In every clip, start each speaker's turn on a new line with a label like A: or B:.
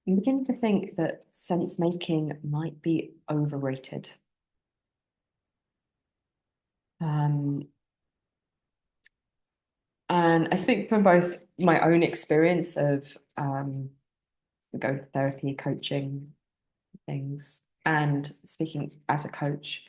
A: I'm beginning to think that sense making might be overrated. Um, and I speak from both my own experience of go therapy, coaching things, and speaking as a coach.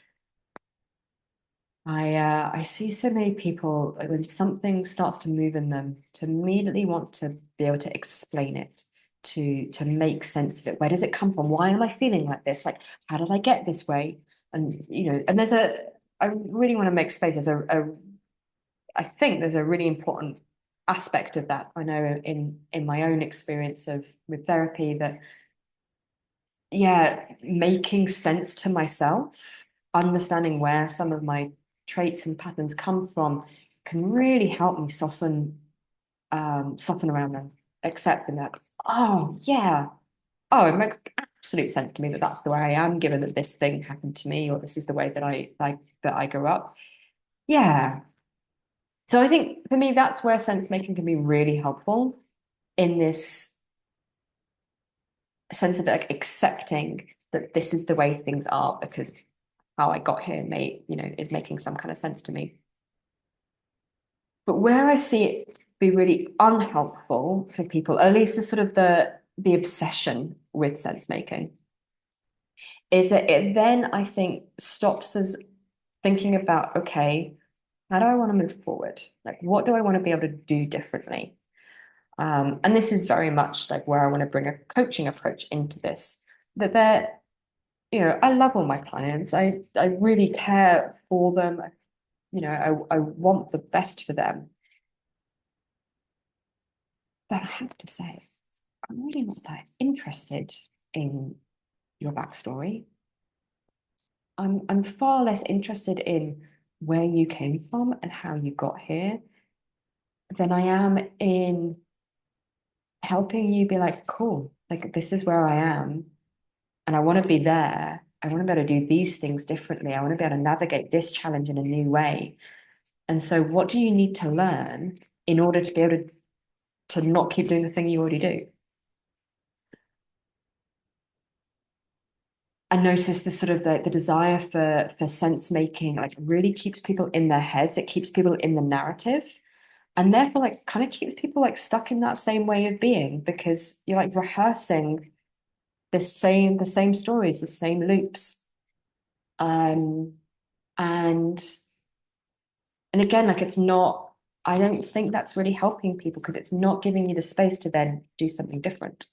A: I see so many people like when something starts to move in them to immediately want to be able to explain it, to make sense of it. Where does it come from? Why am I feeling like this? Like, how did I get this way? And and I really want to make space. I think there's a really important aspect of that. I know in my own experience of with therapy that yeah, making sense to myself, understanding where some of my traits and patterns come from can really help me soften around them, accept them like, oh yeah. Oh, it makes absolute sense to me that that's the way I am, given that this thing happened to me, or this is the way that I grew up. Yeah. So I think for me, that's where sense making can be really helpful in this sense of like accepting that this is the way things are because how I got here is making some kind of sense to me. But where I see it be really unhelpful for people, at least the sort of the obsession with sense making, is that it then I think stops us thinking about, okay, how do I want to move forward? Like, what do I want to be able to do differently? And this is very much like where I want to bring a coaching approach into this. That they're, I love all my clients. I really care for them. I want the best for them. But I have to say, I'm really not that interested in your backstory. I'm far less interested in where you came from and how you got here than I am in helping you be like, cool, like this is where I am, and I want to be there. I want to be able to do these things differently. I want to be able to navigate this challenge in a new way. And so, what do you need to learn in order to be able to not keep doing the thing you already do? I noticed this sort of the desire for sense making like really keeps people in their heads. It keeps people in the narrative, and therefore like kind of keeps people like stuck in that same way of being because you're like rehearsing the same stories, the same loops. Um, and and again, like it's not. I don't think that's really helping people because it's not giving you the space to then do something different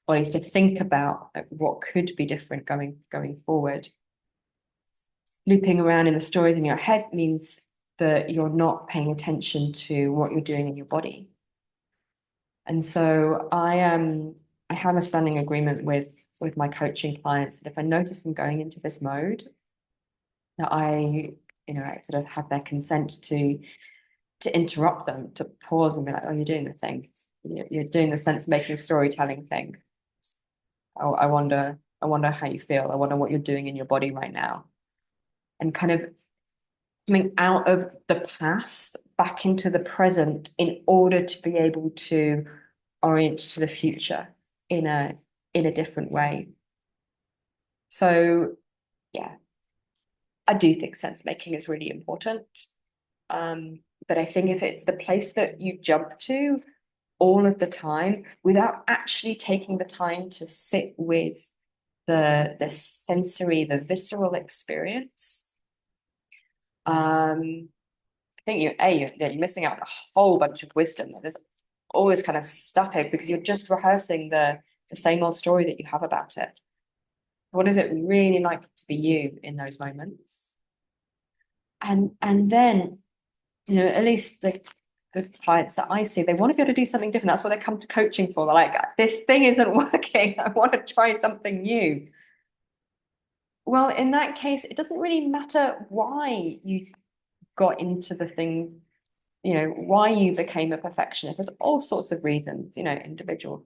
A: or at least to think about like, what could be different going forward. Looping around in the stories in your head means that you're not paying attention to what you're doing in your body. And so I have a standing agreement with my coaching clients that if I notice them going into this mode, that I sort of have their consent to interrupt them, to pause and be like, oh, you're doing the thing. You're doing the sense making storytelling thing. Oh, I wonder how you feel. I wonder what you're doing in your body right now. And kind of coming out of the past back into the present in order to be able to orient to the future in a different way. So yeah, I do think sense making is really important. But I think if it's the place that you jump to all of the time without actually taking the time to sit with the sensory, the visceral experience, I think you're missing out on a whole bunch of wisdom. There's all this kind of stuff here because you're just rehearsing the same old story that you have about it. What is it really like to be you in those moments? And then, at least the clients that I see, they want to be able to do something different. That's what they come to coaching for. They're like, this thing isn't working. I want to try something new. Well, in that case, it doesn't really matter why you got into the thing, why you became a perfectionist. There's all sorts of reasons, individual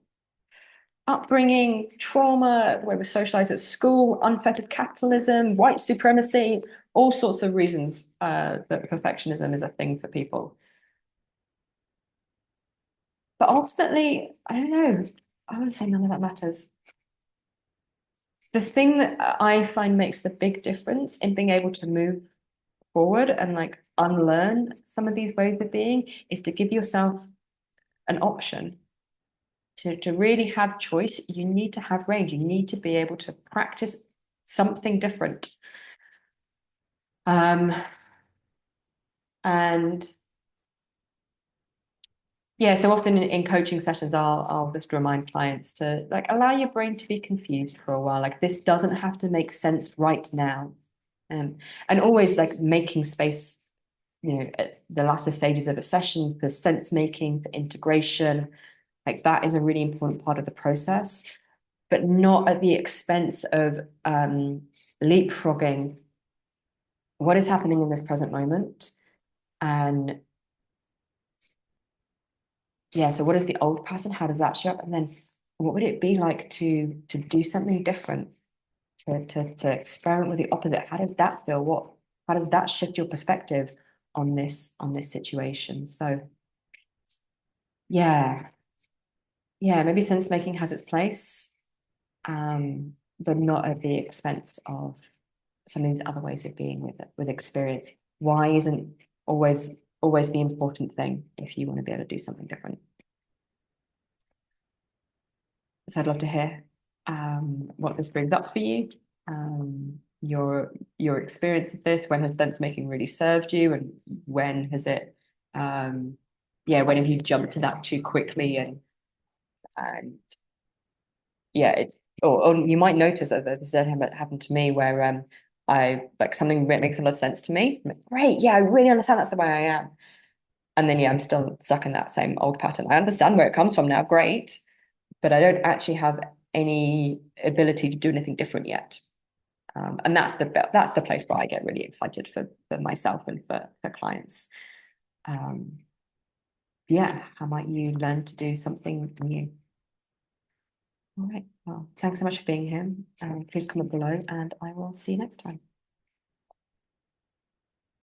A: upbringing, trauma, the way we're socialized at school, unfettered capitalism, white supremacy, all sorts of reasons that perfectionism is a thing for people. But ultimately, I don't know. I would say none of that matters. The thing that I find makes the big difference in being able to move forward and like unlearn some of these ways of being is to give yourself an option. To really have choice, you need to have range. You need to be able to practice something different. And yeah, so often in coaching sessions, I'll just remind clients to like allow your brain to be confused for a while. Like this doesn't have to make sense right now. And always like making space, at the latter stages of a session for sense making, for integration, like that is a really important part of the process, but not at the expense of leapfrogging what is happening in this present moment. And yeah, so what is the old pattern? How does that show up? And then what would it be like to do something different, to experiment with the opposite? How does that feel? How does that shift your perspective on this situation? So yeah, yeah, maybe sense making has its place, but not at the expense of some of these other ways of being with experience. Why isn't always the important thing if you want to be able to do something different? So I'd love to hear what this brings up for you, your experience of this. When has sense making really served you, and when has it, yeah, when have you jumped to that too quickly, and yeah, or you might notice that this happened to me where I like something makes a lot of sense to me. I'm like, great, yeah, I really understand that's the way I am. And then yeah, I'm still stuck in that same old pattern. I understand where it comes from now, great, but I don't actually have any ability to do anything different yet. And that's the place where I get really excited for myself and for clients. Um, yeah, how might you learn to do something new? All right. Well, thanks so much for being here. Please comment below and I will see you next time.